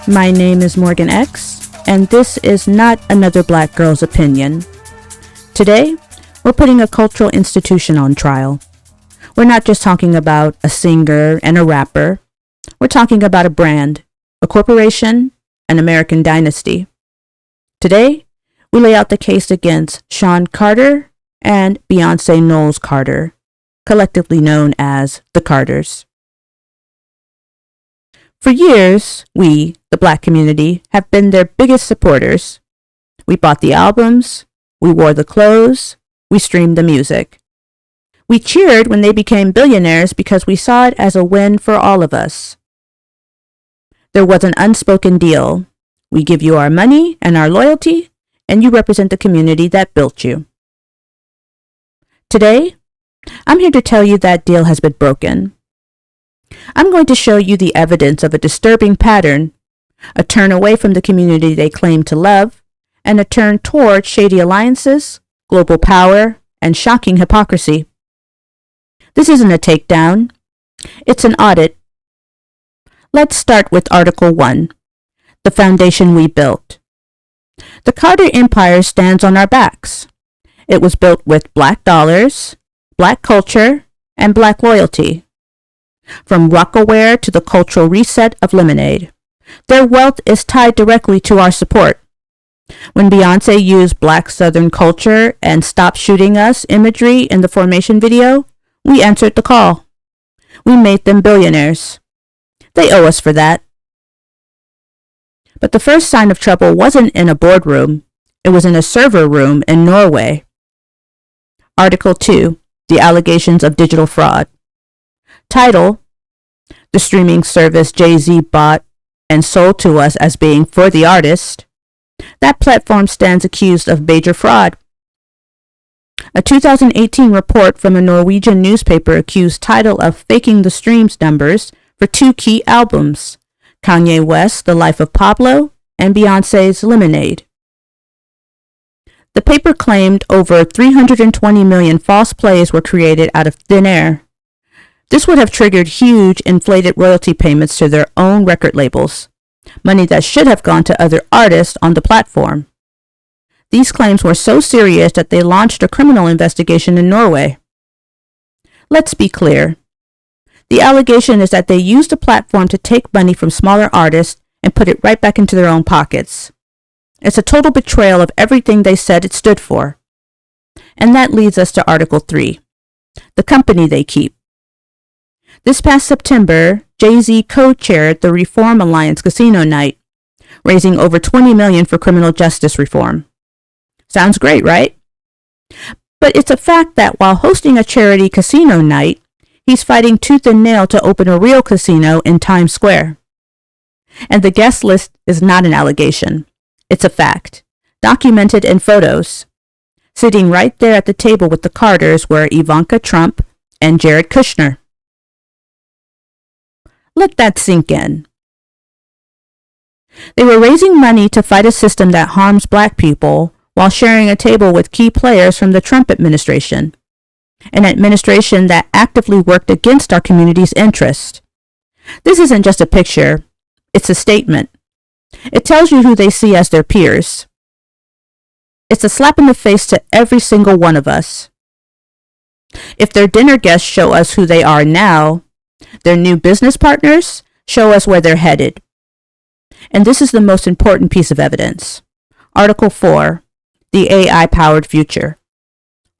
My name is Morgan X, and this is not another black girl's opinion. Today, we're putting a cultural institution on trial. We're not just talking about a singer and a rapper. We're talking about a brand, a corporation, an American dynasty. Today, we lay out the case against Shawn Carter and Beyoncé Knowles-Carter, collectively known as the Carters. For years, we, the black community, have been their biggest supporters. We bought the albums, we wore the clothes, we streamed the music. We cheered when they became billionaires because we saw it as a win for all of us. There was an unspoken deal. We give you our money and our loyalty, and you represent the community that built you. Today, I'm here to tell you that deal has been broken. I'm going to show you the evidence of a disturbing pattern, a turn away from the community they claim to love, and a turn toward shady alliances, global power, and shocking hypocrisy. This isn't a takedown. It's an audit. Let's start with Article 1, the foundation we built. The Carter Empire stands on our backs. It was built with black dollars, black culture, and black loyalty. From Rockaware to the cultural reset of Lemonade, their wealth is tied directly to our support. When Beyoncé used Black Southern culture and Stop Shooting Us imagery in the Formation video, we answered the call. We made them billionaires. They owe us for that. But the first sign of trouble wasn't in a boardroom. It was in a server room in Norway. Article 2, the allegations of digital fraud. Tidal, the streaming service Jay-Z bought and sold to us as being for the artist, that platform stands accused of major fraud. A 2018 report from a Norwegian newspaper accused Tidal of faking the streams numbers for two key albums, Kanye West's The Life of Pablo and Beyoncé's Lemonade. The paper claimed over 320 million false plays were created out of thin air. This would have triggered huge inflated royalty payments to their own record labels, money that should have gone to other artists on the platform. These claims were so serious that they launched a criminal investigation in Norway. Let's be clear. The allegation is that they used the platform to take money from smaller artists and put it right back into their own pockets. It's a total betrayal of everything they said it stood for. And that leads us to Article 3, the company they keep. This past September, Jay-Z co-chaired the Reform Alliance Casino Night, raising over $20 million for criminal justice reform. Sounds great, right? But it's a fact that while hosting a charity casino night, he's fighting tooth and nail to open a real casino in Times Square. And the guest list is not an allegation. It's a fact, documented in photos. Sitting right there at the table with the Carters were Ivanka Trump and Jared Kushner. Let that sink in. They were raising money to fight a system that harms black people while sharing a table with key players from the Trump administration, an administration that actively worked against our community's interest. This isn't just a picture, it's a statement. It tells you who they see as their peers. It's a slap in the face to every single one of us. If their dinner guests show us who they are now, their new business partners show us where they're headed. And this is the most important piece of evidence. Article 4, the AI-powered future.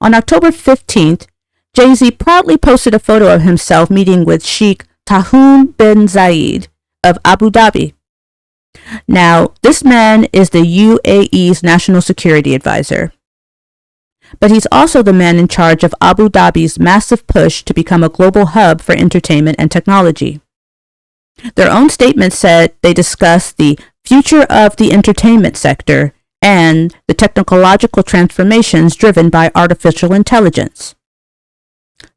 On October 15th, Jay-Z proudly posted a photo of himself meeting with Sheikh Tahmoud bin Zayed of Abu Dhabi. Now, this man is the UAE's national security advisor. But he's also the man in charge of Abu Dhabi's massive push to become a global hub for entertainment and technology. Their own statement said they discussed the future of the entertainment sector and the technological transformations driven by artificial intelligence.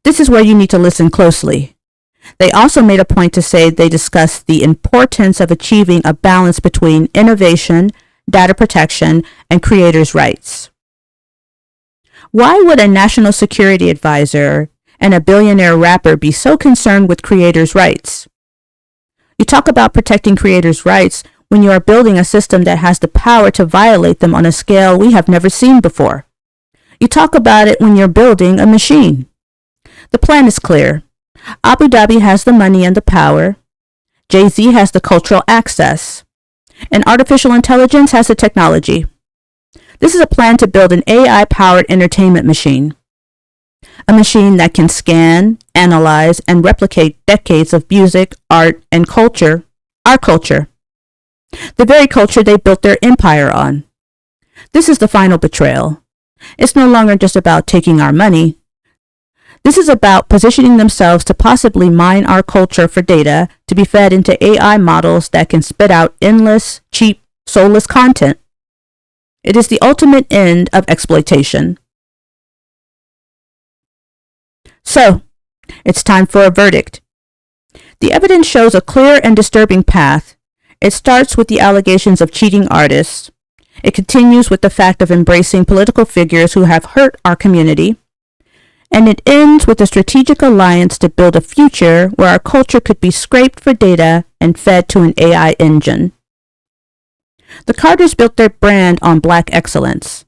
This is where you need to listen closely. They also made a point to say they discussed the importance of achieving a balance between innovation, data protection, and creators' rights. Why would a national security advisor and a billionaire rapper be so concerned with creators' rights? You talk about protecting creators' rights. when you are building a system that has the power to violate them on a scale we have never seen before. You talk about it when you're building a machine. The plan is clear. Abu Dhabi has the money and the power. Jay-Z has the cultural access. And artificial intelligence has the technology. This is a plan to build an AI-powered entertainment machine. A machine that can scan, analyze, and replicate decades of music, art, and culture, our culture. The very culture they built their empire on. This is the final betrayal. It's no longer just about taking our money. This is about positioning themselves to possibly mine our culture for data to be fed into AI models that can spit out endless, cheap, soulless content. It is the ultimate end of exploitation. So, it's time for a verdict. The evidence shows a clear and disturbing path. It starts with the allegations of cheating artists. It continues with the fact of embracing political figures who have hurt our community. And it ends with a strategic alliance to build a future where our culture could be scraped for data and fed to an AI engine. The Carters built their brand on black excellence.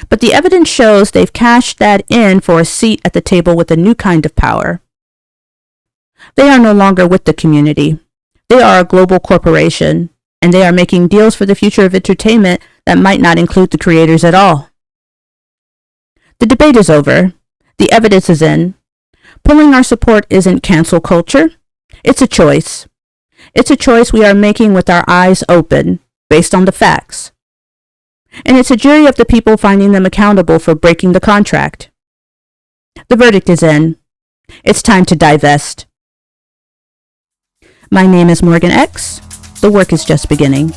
But the evidence shows they've cashed that in for a seat at the table with a new kind of power. They are no longer with the community. They are a global corporation, and they are making deals for the future of entertainment that might not include the creators at all. The debate is over. The evidence is in. Pulling our support isn't cancel culture. It's a choice. It's a choice we are making with our eyes open, based on the facts. And it's a jury of the people finding them accountable for breaking the contract. The verdict is in. It's time to divest. My name is Morgan X. The work is just beginning.